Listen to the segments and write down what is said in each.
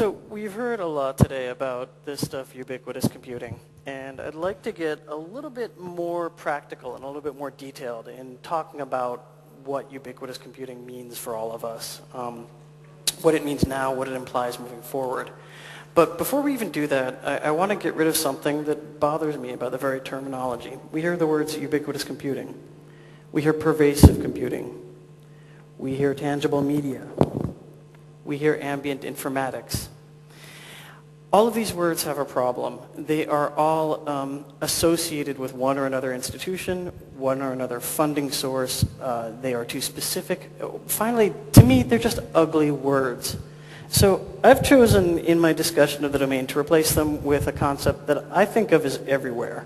So we've heard a lot today about this stuff, ubiquitous computing, and I'd like to get a little bit more practical and a little bit more detailed in talking about what ubiquitous computing means for all of us, what it means now, what it implies moving forward. But before we even do that, I want to get rid of something that bothers me about the very terminology. We hear the words ubiquitous computing. We hear pervasive computing. We hear tangible media. We hear ambient informatics. All of these words have a problem. They are all associated with one or another institution, one or another funding source. They are too specific. Finally, to me, they're just ugly words. So I've chosen in my discussion of the domain to replace them with a concept that I think of as everywhere.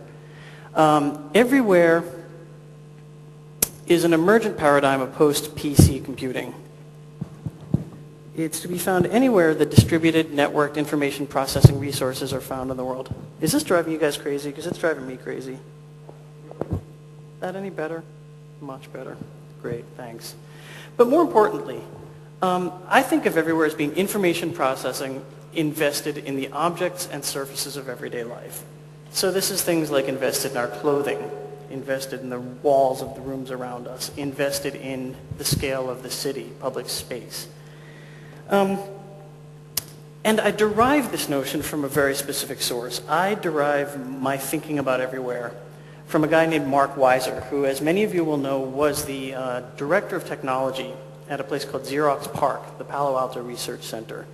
Everywhere is an emergent paradigm of post-PC computing. It's to be found anywhere that distributed, networked information processing resources are found in the world. Is this driving you guys crazy? Because it's driving me crazy. That any better? Much better. Great, thanks. But more importantly, I think of everywhere as being information processing invested in the objects and surfaces of everyday life. So this is things like invested in our clothing, invested in the walls of the rooms around us, invested in the scale of the city, public space. And I derive this notion from a very specific source. I derive my thinking about everywhere from a guy named Mark Weiser, who, as many of you will know, was the director of technology at a place called Xerox PARC, the Palo Alto Research Center,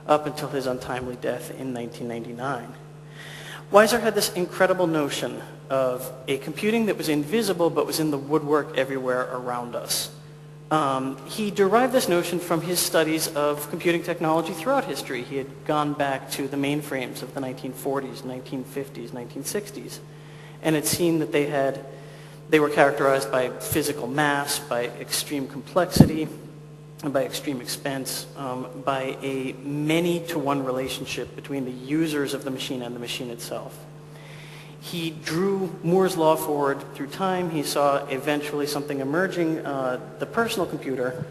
up until his untimely death in 1999. Weiser had this incredible notion of a computing that was invisible but was in the woodwork everywhere around us. He derived this notion from his studies of computing technology throughout history. He had gone back to the mainframes of the 1940s, 1950s, 1960s, and had seen that they were characterized by physical mass, by extreme complexity, and by extreme expense, by a many-to-one relationship between the users of the machine and the machine itself. He drew Moore's law forward through time. He saw eventually something emerging, the personal computer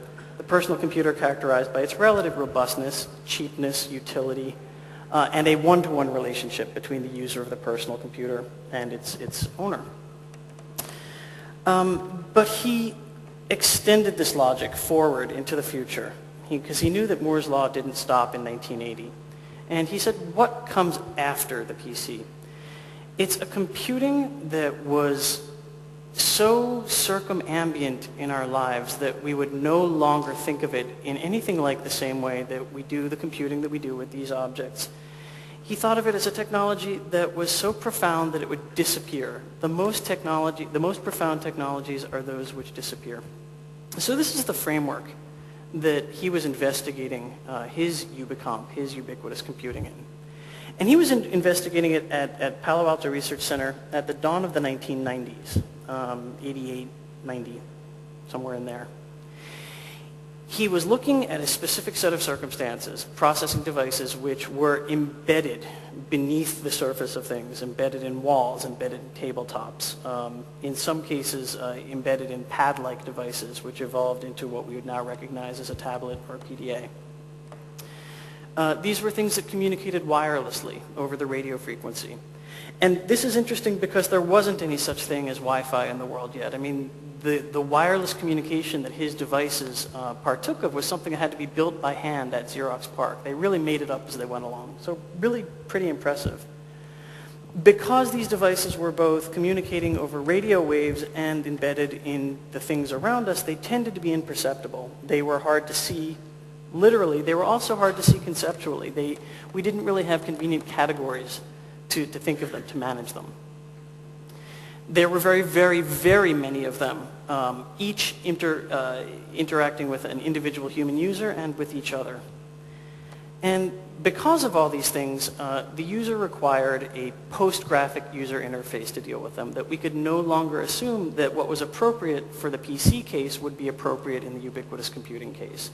characterized by its relative robustness, cheapness, utility, and a one-to-one relationship between the user of the personal computer and its owner. But he extended this logic forward into the future because he knew that Moore's law didn't stop in 1980. And he said, what comes after the PC? It's a computing that was so circumambient in our lives that we would no longer think of it in anything like the same way that we do the computing that we do with these objects. He thought of it as a technology that was so profound that it would disappear. The most profound technologies are those which disappear. So this is the framework that he was investigating his UbiComp, his ubiquitous computing in. And he was investigating it at Palo Alto Research Center at the dawn of the 1990s, 88, 90, somewhere in there. He was looking at a specific set of circumstances, processing devices which were embedded beneath the surface of things, embedded in walls, embedded in tabletops, in some cases embedded in pad-like devices which evolved into what we would now recognize as a tablet or a PDA. These were things that communicated wirelessly over the radio frequency. And this is interesting because there wasn't any such thing as Wi-Fi in the world yet. I mean, the wireless communication that his devices partook of was something that had to be built by hand at Xerox PARC. They really made it up as they went along. So really pretty impressive. Because these devices were both communicating over radio waves and embedded in the things around us, they tended to be imperceptible. They were hard to see literally. They were also hard to see conceptually. We didn't really have convenient categories to think of them, to manage them. There were very, very, very many of them, each interacting with an individual human user and with each other. And because of all these things, the user required a post-graphic user interface to deal with them, that we could no longer assume that what was appropriate for the PC case would be appropriate in the ubiquitous computing case.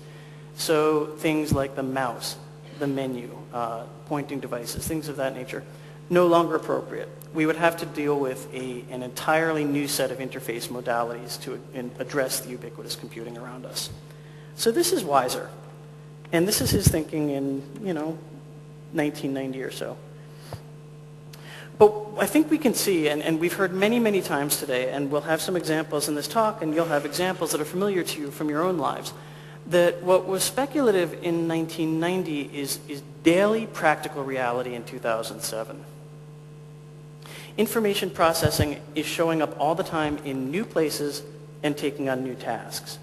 So things like the mouse, the menu, pointing devices, things of that nature, no longer appropriate. We would have to deal with an entirely new set of interface modalities to address the ubiquitous computing around us. So this is Weiser. And this is his thinking in, 1990 or so. But I think we can see, and we've heard many, many times today, and we'll have some examples in this talk, and you'll have examples that are familiar to you from your own lives, that what was speculative in 1990 is daily practical reality in 2007. Information processing is showing up all the time in new places and taking on new tasks.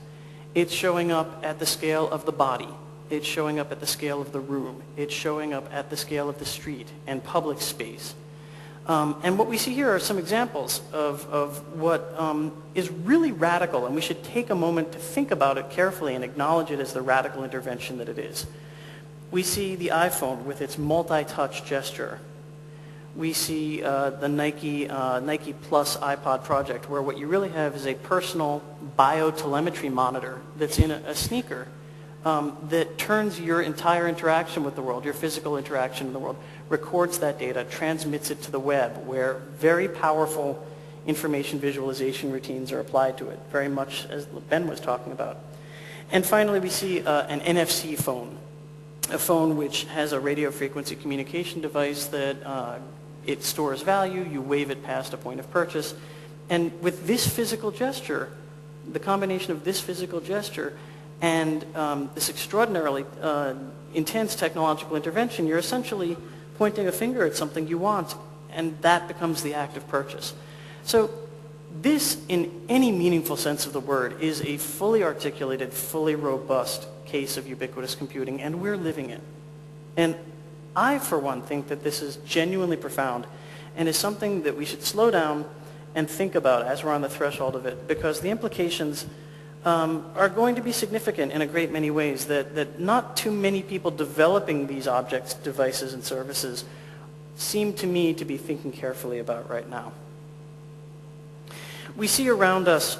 It's showing up at the scale of the body. It's showing up at the scale of the room. It's showing up at the scale of the street and public space. And what we see here are some examples of what is really radical, and we should take a moment to think about it carefully and acknowledge it as the radical intervention that it is. We see the iPhone with its multi-touch gesture. We see the Nike Plus iPod project, where what you really have is a personal biotelemetry monitor that's in a sneaker that turns your entire interaction with the world, your physical interaction in the world, records that data, transmits it to the web, where very powerful information visualization routines are applied to it, very much as Ben was talking about. And finally, we see an NFC phone, a phone which has a radio frequency communication device that it stores value, you wave it past a point of purchase, and with this physical gesture, the combination of this physical gesture and this extraordinarily intense technological intervention, you're essentially pointing a finger at something you want, and that becomes the act of purchase. So this, in any meaningful sense of the word, is a fully articulated, fully robust case of ubiquitous computing, and we're living it. And I, for one, think that this is genuinely profound and is something that we should slow down and think about as we're on the threshold of it, because the implications are going to be significant in a great many ways that not too many people developing these objects, devices, and services seem to me to be thinking carefully about right now. We see around us,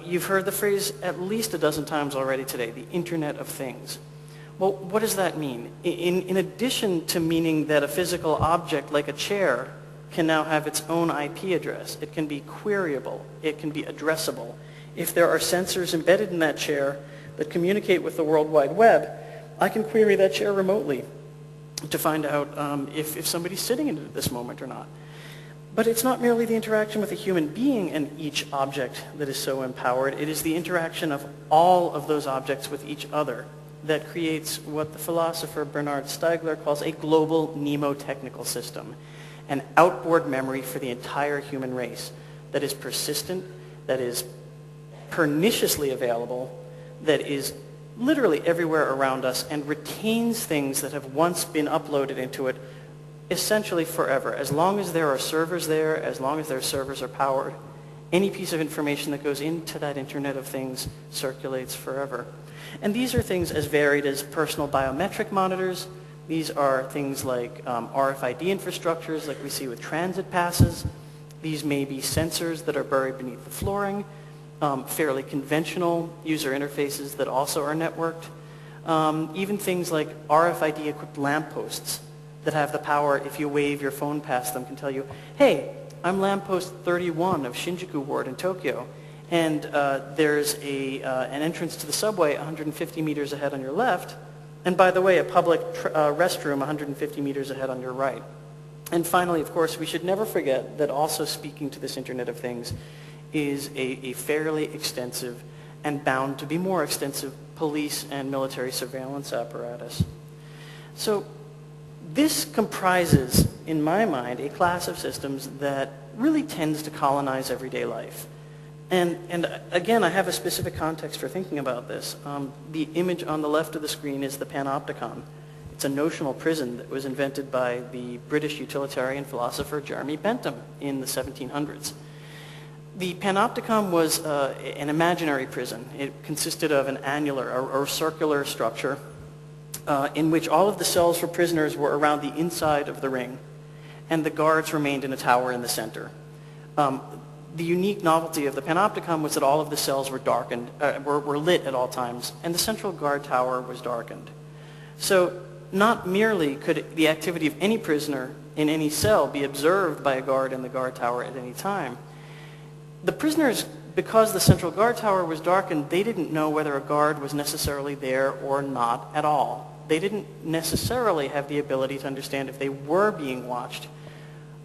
you've heard the phrase at least a dozen times already today, the Internet of Things. Well, what does that mean? In addition to meaning that a physical object like a chair can now have its own IP address, it can be queryable, it can be addressable. If there are sensors embedded in that chair that communicate with the World Wide Web, I can query that chair remotely to find out if somebody's sitting in it at this moment or not. But it's not merely the interaction with a human being and each object that is so empowered. It is the interaction of all of those objects with each other that creates what the philosopher Bernard Stiegler calls a global mnemotechnical system, an outboard memory for the entire human race that is persistent, that is perniciously available, that is literally everywhere around us and retains things that have once been uploaded into it essentially forever. As long as there are servers there, as long as their servers are powered, any piece of information that goes into that Internet of Things circulates forever. And these are things as varied as personal biometric monitors. These are things like RFID infrastructures like we see with transit passes. These may be sensors that are buried beneath the flooring. Fairly conventional user interfaces that also are networked. Even things like RFID-equipped lampposts that have the power, if you wave your phone past them, can tell you, hey, I'm lamppost 31 of Shinjuku Ward in Tokyo, and there's an entrance to the subway 150 meters ahead on your left, and by the way, a public restroom 150 meters ahead on your right. And finally, of course, we should never forget that also speaking to this Internet of Things is a fairly extensive and bound to be more extensive police and military surveillance apparatus. So this comprises, in my mind, a class of systems that really tends to colonize everyday life. And again, I have a specific context for thinking about this. The image on the left of the screen is the Panopticon. It's a notional prison that was invented by the British utilitarian philosopher Jeremy Bentham in the 1700s. The Panopticon was an imaginary prison. It consisted of an annular or circular structure in which all of the cells for prisoners were around the inside of the ring, and the guards remained in a tower in the center. The unique novelty of the Panopticon was that all of the cells were darkened, were lit at all times, and the central guard tower was darkened. So not merely could the activity of any prisoner in any cell be observed by a guard in the guard tower at any time, the prisoners, because the central guard tower was darkened, they didn't know whether a guard was necessarily there or not at all. They didn't necessarily have the ability to understand if they were being watched.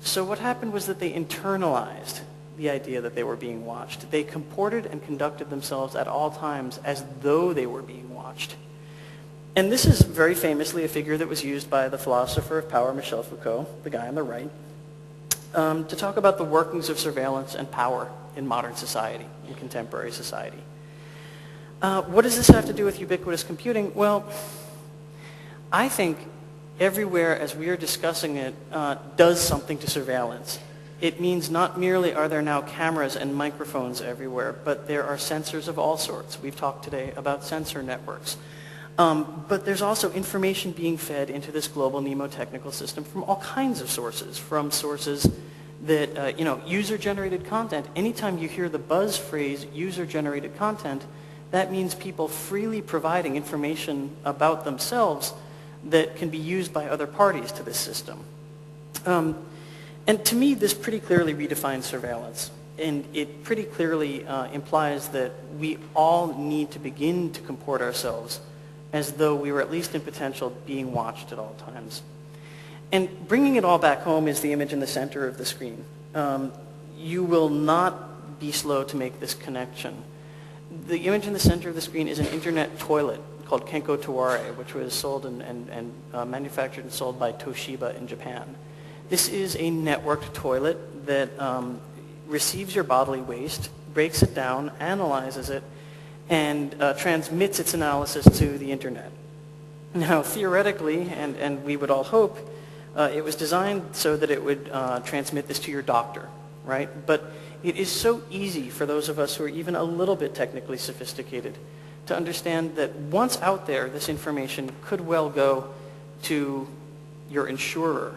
So what happened was that they internalized the idea that they were being watched. They comported and conducted themselves at all times as though they were being watched. And this is very famously a figure that was used by the philosopher of power, Michel Foucault, the guy on the right, to talk about the workings of surveillance and power in modern society, in contemporary society. What does this have to do with ubiquitous computing? Well, I think Everywhere, as we are discussing it, does something to surveillance. It means not merely are there now cameras and microphones everywhere, but there are sensors of all sorts. We've talked today about sensor networks. But there's also information being fed into this global mnemotechnical system from all kinds of sources, from sources that, user-generated content. Anytime you hear the buzz phrase user-generated content, that means people freely providing information about themselves that can be used by other parties to this system. And to me, this pretty clearly redefines surveillance. And it pretty clearly implies that we all need to begin to comport ourselves as though we were at least in potential being watched at all times. And bringing it all back home is the image in the center of the screen. You will not be slow to make this connection. The image in the center of the screen is an internet toilet called Kenko Taware, which was sold and manufactured and sold by Toshiba in Japan. This is a networked toilet that receives your bodily waste, breaks it down, analyzes it, and transmits its analysis to the internet. Now, theoretically, and we would all hope, it was designed so that it would transmit this to your doctor, right? But it is so easy for those of us who are even a little bit technically sophisticated to understand that once out there, this information could well go to your insurer,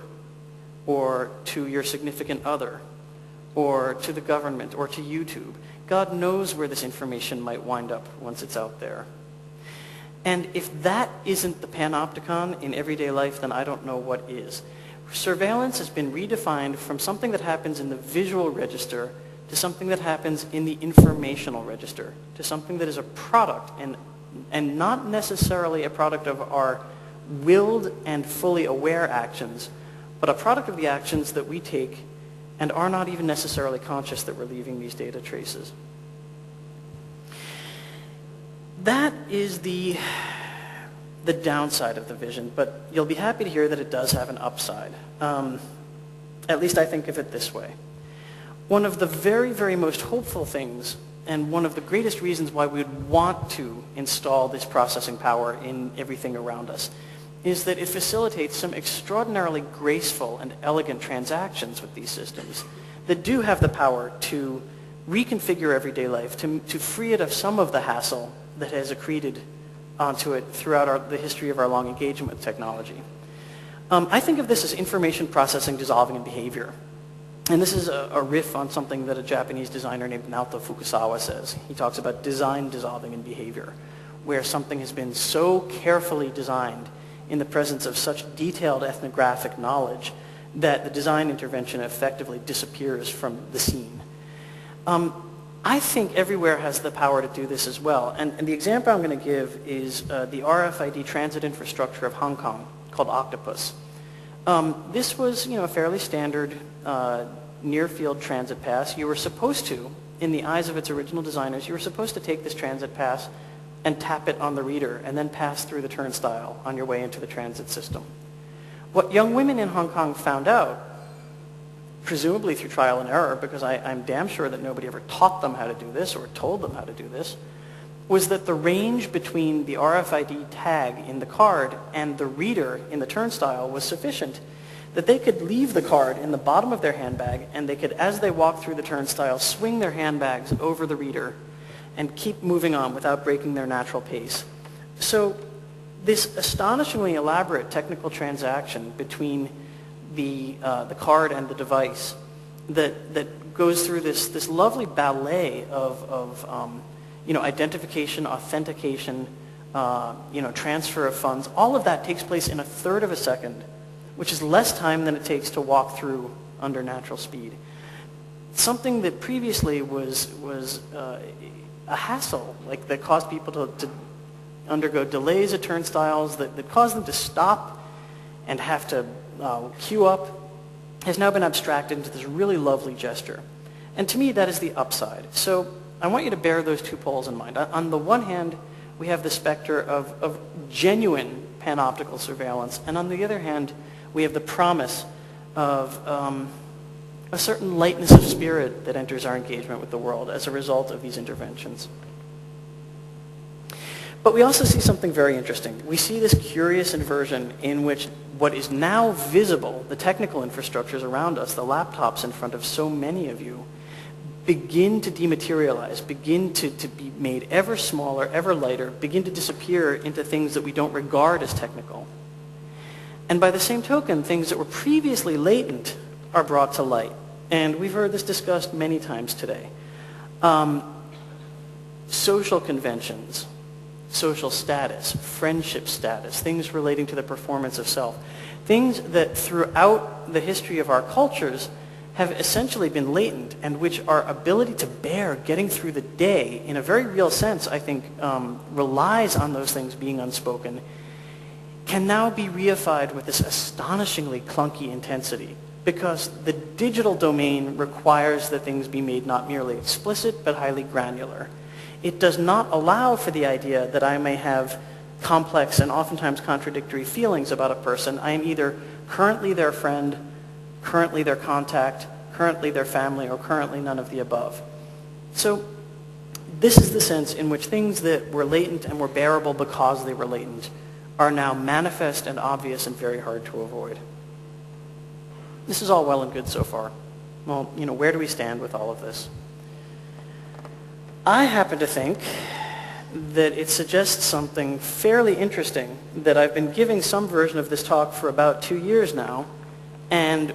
or to your significant other, or to the government, or to YouTube. God knows where this information might wind up once it's out there. And if that isn't the Panopticon in everyday life, then I don't know what is. Surveillance has been redefined from something that happens in the visual register to something that happens in the informational register, to something that is a product, and not necessarily a product of our willed and fully aware actions, but a product of the actions that we take and are not even necessarily conscious that we're leaving these data traces. That is the downside of the vision, but you'll be happy to hear that it does have an upside. At least I think of it this way. One of the very, very most hopeful things, and one of the greatest reasons why we would want to install this processing power in everything around us, is that it facilitates some extraordinarily graceful and elegant transactions with these systems that do have the power to reconfigure everyday life, to free it of some of the hassle that has accreted onto it throughout the history of our long engagement with technology. I think of this as information processing, dissolving, and behavior. And this is a riff on something that a Japanese designer named Naoto Fukusawa says. He talks about design, dissolving, and behavior, where something has been so carefully designed in the presence of such detailed ethnographic knowledge that the design intervention effectively disappears from the scene. I think Everywhere has the power to do this as well. And the example I'm going to give is the RFID transit infrastructure of Hong Kong called Octopus. This was, a fairly standard near-field transit pass. You were supposed to, in the eyes of its original designers, you were supposed to take this transit pass and tap it on the reader and then pass through the turnstile on your way into the transit system. What young women in Hong Kong found out, presumably through trial and error, because I'm damn sure that nobody ever taught them how to do this or told them how to do this, was that the range between the RFID tag in the card and the reader in the turnstile was sufficient that they could leave the card in the bottom of their handbag, and they could, as they walked through the turnstile, swing their handbags over the reader and keep moving on without breaking their natural pace. So this astonishingly elaborate technical transaction between the card and the device that goes through this lovely ballet of identification, authentication, transfer of funds, all of that takes place in a third of a second, which is less time than it takes to walk through under natural speed. Something that previously was a hassle, like that caused people to undergo delays at turnstiles that cause them to stop and have to queue up has now been abstracted into this really lovely gesture. And to me, that is the upside. So I want you to bear those two poles in mind. On the one hand, we have the specter of genuine panoptical surveillance, and on the other hand, we have the promise of a certain lightness of spirit that enters our engagement with the world as a result of these interventions. But we also see something very interesting. We see this curious inversion in which what is now visible, the technical infrastructures around us, the laptops in front of so many of you, begin to dematerialize, begin to be made ever smaller, ever lighter, begin to disappear into things that we don't regard as technical. And by the same token, things that were previously latent are brought to light. And we've heard this discussed many times today. Social conventions, social status, friendship status, things relating to the performance of self, things that throughout the history of our cultures have essentially been latent and which our ability to bear getting through the day in a very real sense, I think, relies on those things being unspoken, can now be reified with this astonishingly clunky intensity because the digital domain requires that things be made not merely explicit but highly granular. It does not allow for the idea that I may have complex and oftentimes contradictory feelings about a person. I am either currently their friend, currently their contact, currently their family, or currently none of the above. So this is the sense in which things that were latent and were bearable because they were latent are now manifest and obvious and very hard to avoid. This is all well and good so far. Well, where do we stand with all of this? I happen to think that it suggests something fairly interesting that I've been giving some version of this talk for about 2 years now, and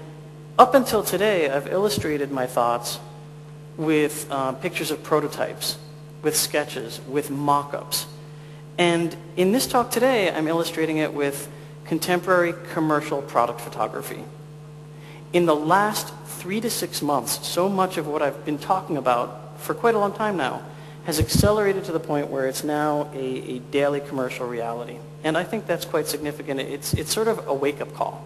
up until today, I've illustrated my thoughts with pictures of prototypes, with sketches, with mock-ups. And in this talk today, I'm illustrating it with contemporary commercial product photography. In the last 3 to 6 months, so much of what I've been talking about for quite a long time now has accelerated to the point where it's now a daily commercial reality. And I think that's quite significant. It's sort of a wake-up call.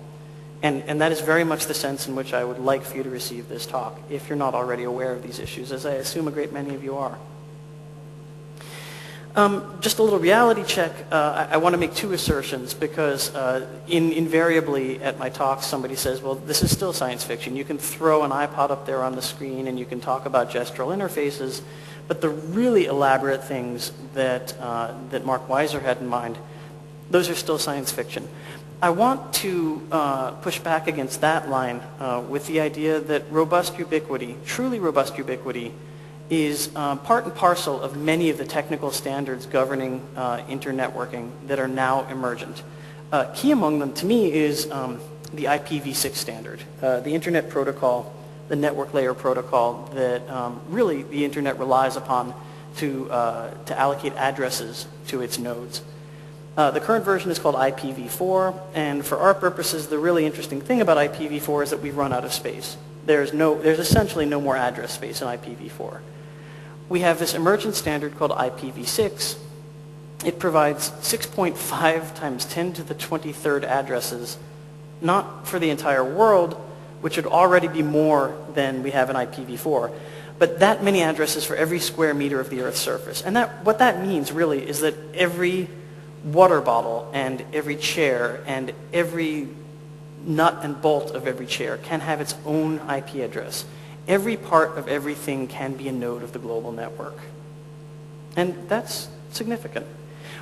And that is very much the sense in which I would like for you to receive this talk, if you're not already aware of these issues, as I assume a great many of you are. Just a little reality check. I want to make 2 assertions because invariably at my talks somebody says, well, this is still science fiction. You can throw an iPod up there on the screen and you can talk about gestural interfaces, but the really elaborate things that Mark Weiser had in mind, those are still science fiction. I want to push back against that line with the idea that robust ubiquity, truly robust ubiquity, is part and parcel of many of the technical standards governing internetworking that are now emergent. Key among them, to me, is the IPv6 standard, the Internet Protocol, the network layer protocol that really the Internet relies upon to allocate addresses to its nodes. The current version is called IPv4, and for our purposes, the really interesting thing about IPv4 is that we've run out of space. There's essentially no more address space in IPv4. We have this emergent standard called IPv6. It provides 6.5 times 10 to the 23rd addresses, not for the entire world, which would already be more than we have in IPv4, but that many addresses for every square meter of the Earth's surface. And what that means really is that every water bottle and every chair and every nut and bolt of every chair can have its own IP address. Every part of everything can be a node of the global network. And that's significant.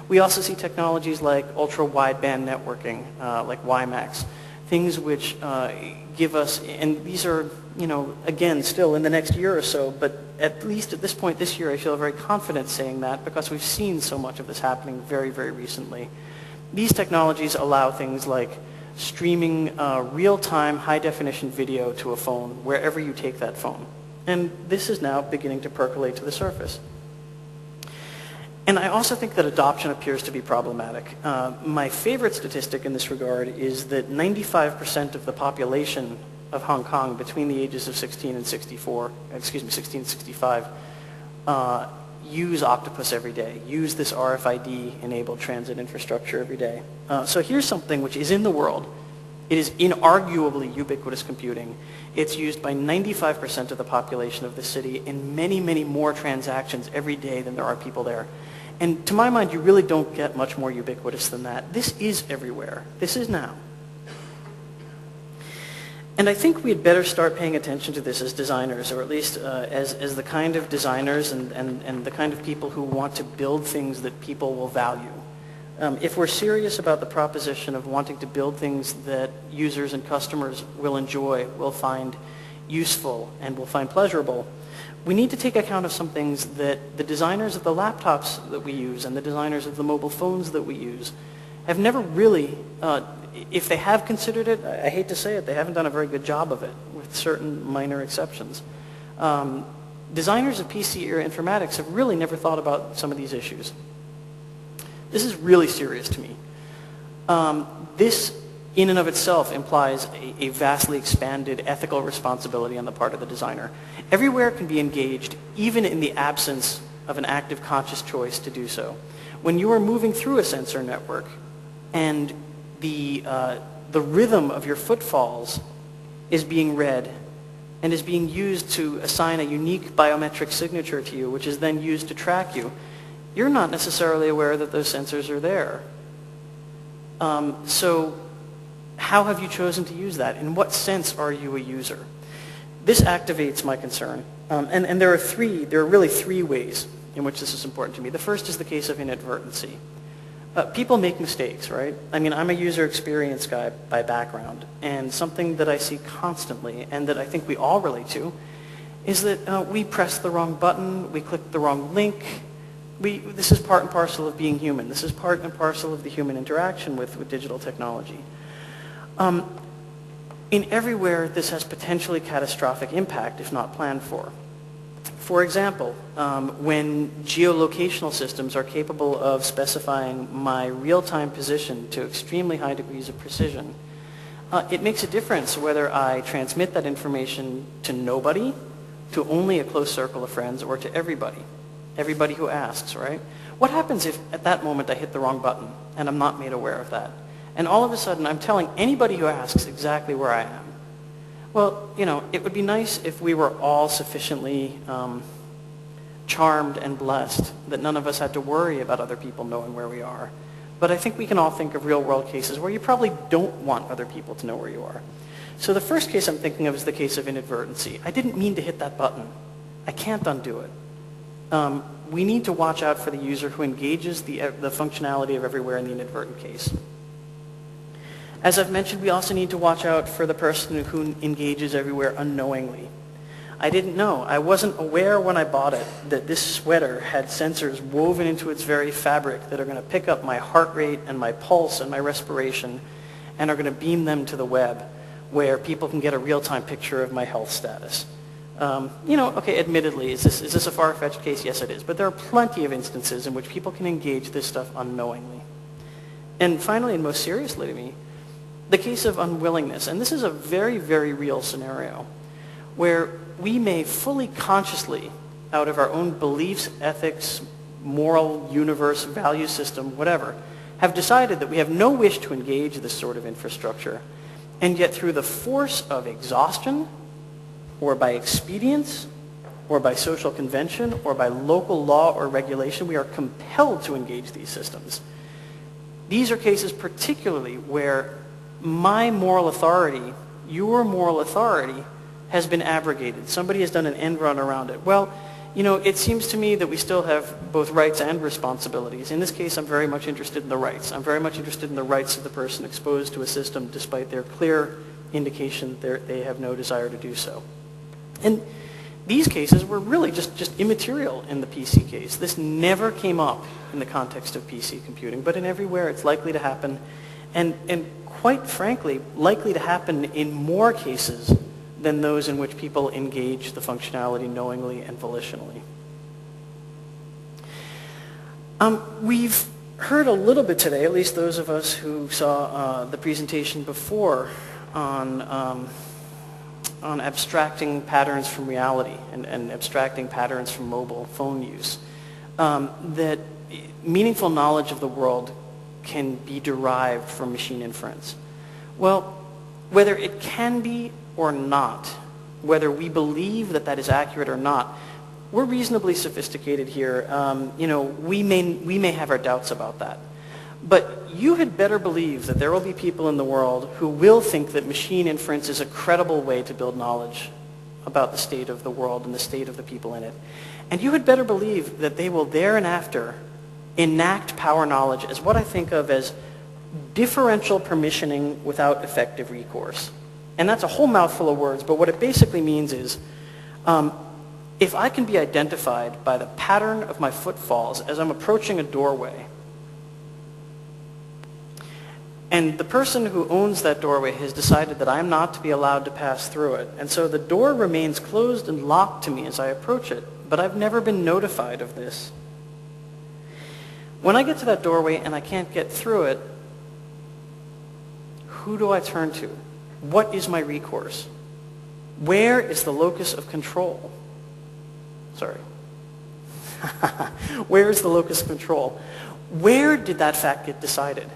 We also see technologies like ultra-wideband networking, like WiMAX, things which give us, and these are, again, still in the next year or so, but at least at this point this year, I feel very confident saying that because we've seen so much of this happening very, very recently. These technologies allow things like streaming real-time, high-definition video to a phone wherever you take that phone. And this is now beginning to percolate to the surface. And I also think that adoption appears to be problematic. My favorite statistic in this regard is that 95% of the population of Hong Kong between the ages of 16 and 65 use Octopus every day, use this RFID-enabled transit infrastructure every day. So here's something which is in the world. It is inarguably ubiquitous computing. It's used by 95% of the population of the city in many, many more transactions every day than there are people there. And to my mind, you really don't get much more ubiquitous than that. This is everywhere. This is now. And I think we'd better start paying attention to this as designers, or at least as the kind of designers and the kind of people who want to build things that people will value. If we're serious about the proposition of wanting to build things that users and customers will enjoy, will find useful, and will find pleasurable, we need to take account of some things that the designers of the laptops that we use and the designers of the mobile phones that we use have never really, if they have considered it, I hate to say it, they haven't done a very good job of it, with certain minor exceptions. Designers of PC-era informatics have really never thought about some of these issues. This is really serious to me. This, in and of itself, implies a vastly expanded ethical responsibility on the part of the designer. Everywhere can be engaged, even in the absence of an active conscious choice to do so. When you are moving through a sensor network and the rhythm of your footfalls is being read and is being used to assign a unique biometric signature to you, which is then used to track you, you're not necessarily aware that those sensors are there. So how have you chosen to use that? In what sense are you a user? This activates my concern. And there are really three ways in which this is important to me. The first is the case of inadvertency. People make mistakes, right? I mean, I'm a user experience guy by background, and something that I see constantly and that I think we all relate to is that we press the wrong button, we click the wrong link. This is part and parcel of being human. This is part and parcel of the human interaction with digital technology. In Everywhere, this has potentially catastrophic impact if not planned for. For example, when geolocational systems are capable of specifying my real-time position to extremely high degrees of precision, it makes a difference whether I transmit that information to nobody, to only a close circle of friends, or to everybody who asks, right? What happens if at that moment I hit the wrong button and I'm not made aware of that? And all of a sudden I'm telling anybody who asks exactly where I am. Well, you know, it would be nice if we were all sufficiently charmed and blessed that none of us had to worry about other people knowing where we are. But I think we can all think of real-world cases where you probably don't want other people to know where you are. So the first case I'm thinking of is the case of inadvertency. I didn't mean to hit that button. I can't undo it. We need to watch out for the user who engages the functionality of Everywhere in the inadvertent case. As I've mentioned, we also need to watch out for the person who engages Everywhere unknowingly. I didn't know. I wasn't aware when I bought it that this sweater had sensors woven into its very fabric that are going to pick up my heart rate and my pulse and my respiration and are going to beam them to the web where people can get a real-time picture of my health status. Okay, admittedly, is this a far-fetched case? Yes, it is. But there are plenty of instances in which people can engage this stuff unknowingly. And finally, and most seriously to me, the case of unwillingness. And this is a very, very real scenario where we may fully consciously, out of our own beliefs, ethics, moral universe, value system, whatever, have decided that we have no wish to engage this sort of infrastructure. And yet through the force of exhaustion, or by expedience, or by social convention, or by local law or regulation, we are compelled to engage these systems. These are cases particularly where my moral authority, your moral authority, has been abrogated. Somebody has done an end run around it. Well, you know, it seems to me that we still have both rights and responsibilities. In this case, I'm very much interested in the rights. I'm very much interested in the rights of the person exposed to a system despite their clear indication that they have no desire to do so. And these cases were really just immaterial in the PC case. This never came up in the context of PC computing, but in Everywhere it's likely to happen, and quite frankly, likely to happen in more cases than those in which people engage the functionality knowingly and volitionally. We've heard a little bit today, at least those of us who saw the presentation before, on abstracting patterns from reality and abstracting patterns from mobile phone use. that meaningful knowledge of the world can be derived from machine inference. Well, whether it can be or not, whether we believe that that is accurate or not, we're reasonably sophisticated here. We may have our doubts about that. But you had better believe that there will be people in the world who will think that machine inference is a credible way to build knowledge about the state of the world and the state of the people in it. And you had better believe that they will thereafter enact power knowledge as what I think of as differential permissioning without effective recourse. And that's a whole mouthful of words, but what it basically means is if I can be identified by the pattern of my footfalls as I'm approaching a doorway, and the person who owns that doorway has decided that I'm not to be allowed to pass through it, and so the door remains closed and locked to me as I approach it, but I've never been notified of this. When I get to that doorway and I can't get through it, who do I turn to? What is my recourse? Where is the locus of control? Sorry. Where is the locus of control? Where did that fact get decided?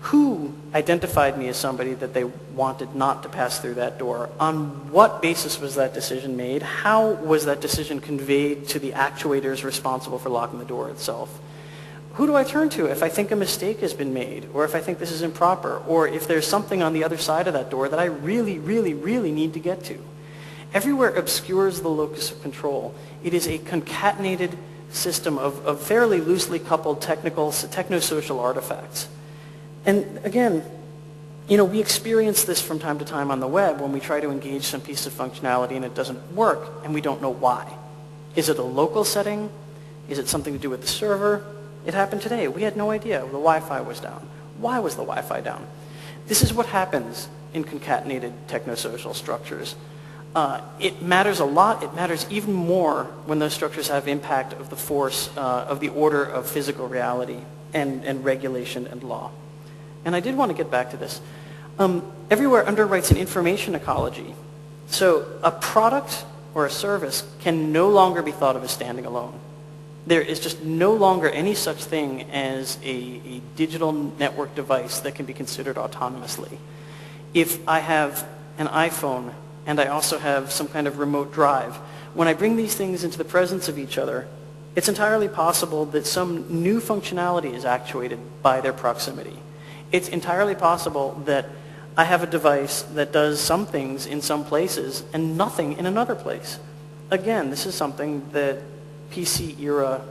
Who identified me as somebody that they wanted not to pass through that door? On what basis was that decision made? How was that decision conveyed to the actuators responsible for locking the door itself? Who do I turn to if I think a mistake has been made, or if I think this is improper, or if there's something on the other side of that door that I really, really, really need to get to? Everywhere obscures the locus of control. It is a concatenated system of fairly loosely coupled techno-social artifacts. And again, we experience this from time to time on the web when we try to engage some piece of functionality and it doesn't work, and we don't know why. Is it a local setting? Is it something to do with the server? It happened today. We had no idea. The Wi-Fi was down. Why was the Wi-Fi down? This is what happens in concatenated technosocial structures. It matters a lot. It matters even more when those structures have impact of the force, of the order of physical reality and regulation and law. And I did want to get back to this. Everywhere underwrites an information ecology. So a product or a service can no longer be thought of as standing alone. There is just no longer any such thing as a digital network device that can be considered autonomously. If I have an iPhone and I also have some kind of remote drive, when I bring these things into the presence of each other, it's entirely possible that some new functionality is actuated by their proximity. It's entirely possible that I have a device that does some things in some places and nothing in another place. Again, this is something that PC-era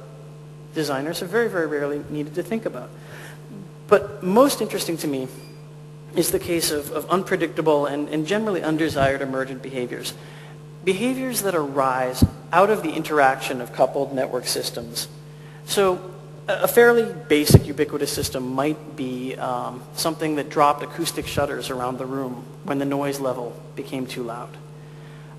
designers have very, very rarely needed to think about. But most interesting to me is the case of unpredictable and generally undesired emergent behaviors. Behaviors that arise out of the interaction of coupled network systems. So a fairly basic ubiquitous system might be something that dropped acoustic shutters around the room when the noise level became too loud.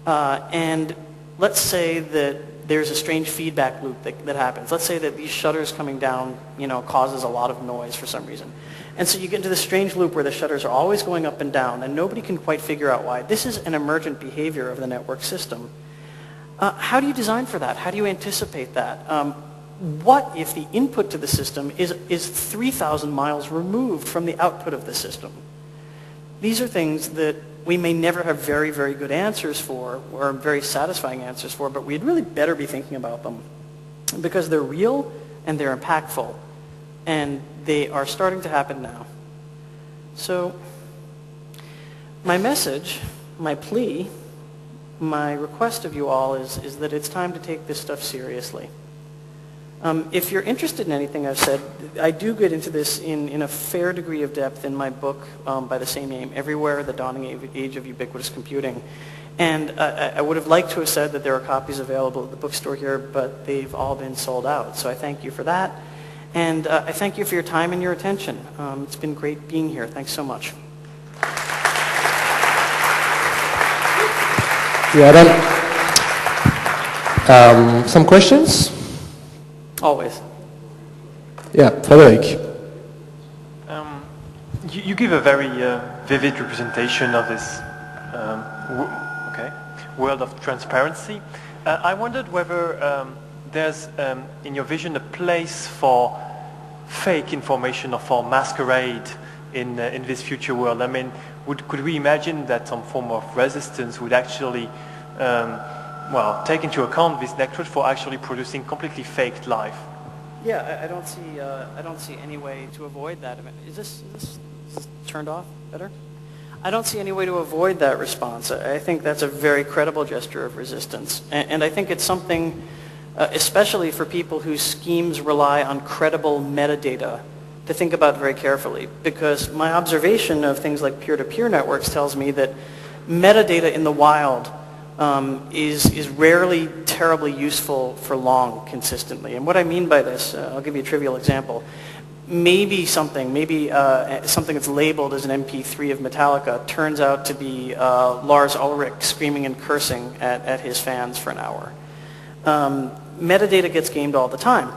And let's say that there's a strange feedback loop that happens. Let's say that these shutters coming down, causes a lot of noise for some reason. And so you get into this strange loop where the shutters are always going up and down, and nobody can quite figure out why. This is an emergent behavior of the network system. How do you design for that? How do you anticipate that? What if the input to the system is 3,000 miles removed from the output of the system? These are things that we may never have very, very good answers for or very satisfying answers for, but we'd really better be thinking about them because they're real and they're impactful and they are starting to happen now. So my message, my plea, my request of you all is that it's time to take this stuff seriously. If you're interested in anything I've said, I do get into this in a fair degree of depth in my book by the same name, Everywhere, The Dawning Age of Ubiquitous Computing. And I would have liked to have said that there are copies available at the bookstore here, but they've all been sold out. So I thank you for that. And I thank you for your time and your attention. It's been great being here. Thanks so much. Yeah, then, some questions? Always. Yeah, Frederick. You give a very vivid representation of this world of transparency. I wondered whether there's, in your vision, a place for fake information or for masquerade in this future world? I mean, could we imagine that some form of resistance would actually, well, take into account this network for actually producing completely faked life? Yeah, I don't see any way to avoid that. I mean, is this turned off better? I don't see any way to avoid that response. I think that's a very credible gesture of resistance. And I think it's something, especially for people whose schemes rely on credible metadata, to think about very carefully. Because my observation of things like peer-to-peer networks tells me that metadata in the wild is rarely terribly useful for long consistently. And what I mean by this, I'll give you a trivial example. Maybe something that's labeled as an MP3 of Metallica turns out to be Lars Ulrich screaming and cursing at his fans for an hour. Metadata gets gamed all the time.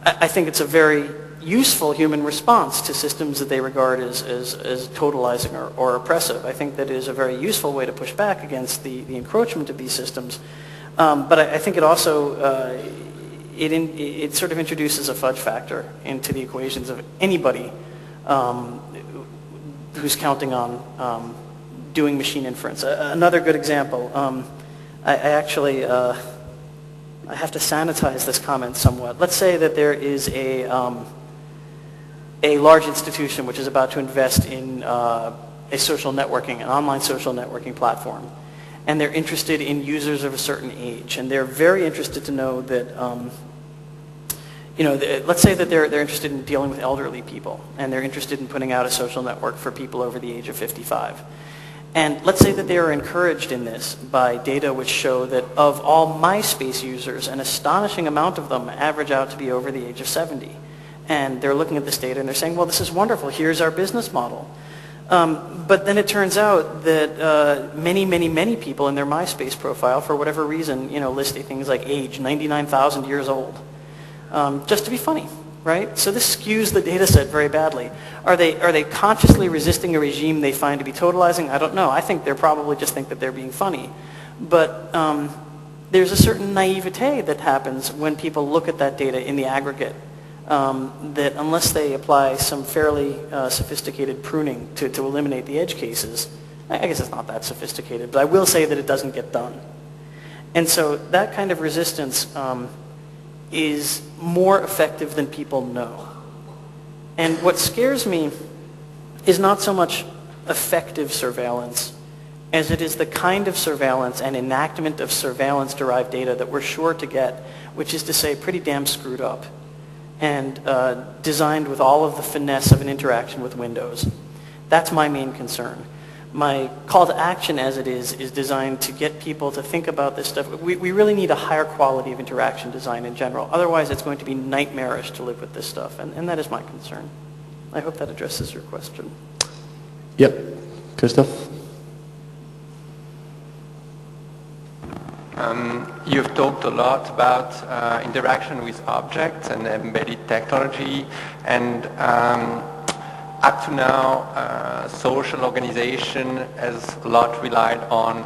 I think it's a very useful human response to systems that they regard as totalizing or oppressive. I think that is a very useful way to push back against the encroachment of these systems. But I think it also it sort of introduces a fudge factor into the equations of anybody who's counting on doing machine inference. Another good example, I actually I have to sanitize this comment somewhat. Let's say that there is a large institution which is about to invest in a social networking, an online social networking platform. And they're interested in users of a certain age. And they're very interested to know that, let's say that they're interested in dealing with elderly people. And they're interested in putting out a social network for people over the age of 55. And let's say that they are encouraged in this by data which show that of all MySpace users, an astonishing amount of them average out to be over the age of 70. And they're looking at this data and they're saying, well, this is wonderful. Here's our business model. But then it turns out that many people in their MySpace profile, for whatever reason, listing things like age, 99,000 years old, just to be funny, right? So this skews the data set very badly. Are they consciously resisting a regime they find to be totalizing? I don't know. I think they're probably just think that they're being funny. But there's a certain naivete that happens when people look at that data in the aggregate. That unless they apply some fairly sophisticated pruning to eliminate the edge cases, I guess it's not that sophisticated, but I will say that it doesn't get done. And so that kind of resistance is more effective than people know. And what scares me is not so much effective surveillance as it is the kind of surveillance and enactment of surveillance-derived data that we're sure to get, which is to say pretty damn screwed up and designed with all of the finesse of an interaction with Windows. That's my main concern. My call to action as it is designed to get people to think about this stuff. We really need a higher quality of interaction design in general. Otherwise, it's going to be nightmarish to live with this stuff, and that is my concern. I hope that addresses your question. Yep. Christoph? You've talked a lot about interaction with objects and embedded technology, and up to now, social organization has a lot relied on